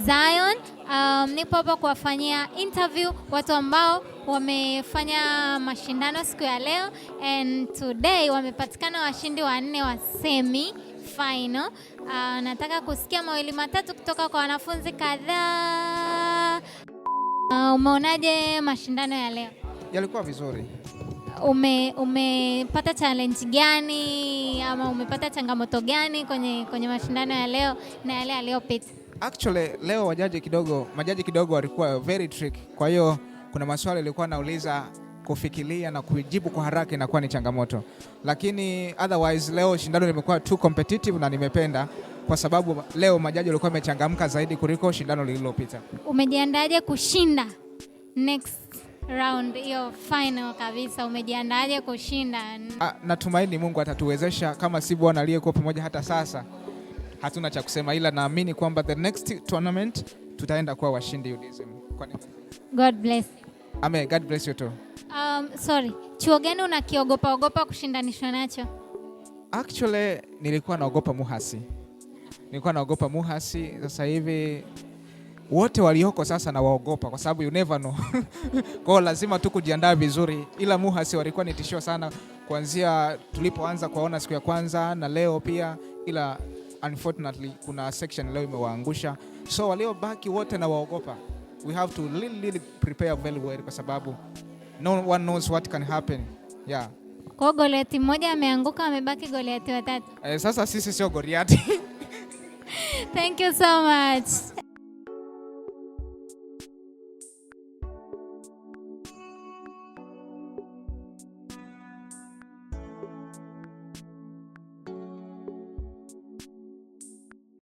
Zion. Nipo hapa kuwafanyia interview watu ambao wamefanya mashindano siku ya leo, and today wamepatikana washindi wanne wa semi final. Nataka kusikia mawili matatu kutoka kwa wanafunzi kadhaa. Umeonaje mashindano ya leo? Yalikuwa vizuri. Umepata challenge gani ama umepata changamoto gani kwenye mashindano ya leo na yale yaliyopita? Actually leo majaji kidogo walikuwa very tricky. Kwa hiyo kuna maswali yalikuwa nauliza kufikiria na kujibu kwa haraka inakuwa ni changamoto. Lakini otherwise leo shindano limekuwa too competitive na nimependa kwa sababu leo majaji walikuwa wamechangamka zaidi kuliko shindano lililopita. Umejiandaje kushinda next round, hiyo final kabisa? Umejiandaje kushinda? Natumaini Mungu atatuwezesha, kama si Bwana aliyekuwa pamoja hata sasa hatuna cha kusema, ila naamini kwamba the next tournament tutaenda kuwa washindi UDSM. God bless. Amen. God bless you too. Sorry. Chuo gani unakiogopa kushindanishwa nacho? Actually nilikuwa naogopa Muhasi. Sasa hivi wote walioko sasa na waogopa kwa sababu you never know. Kwa hiyo lazima tu kujiandaa vizuri, ila Muhasi walikuwa ni tishio sana kuanzia tulipoanza kuona siku ya kwanza na leo pia, ila unfortunately kuna section leo imewaangusha, so waliobaki wote na waogopa. We have to really prepare very well kwa sababu no one knows what can happen. Yeah. Kwa Goliath mmoja ameanguka, amebaki Goliath watatu. Sasa sisi sio Goliath. Thank you so much.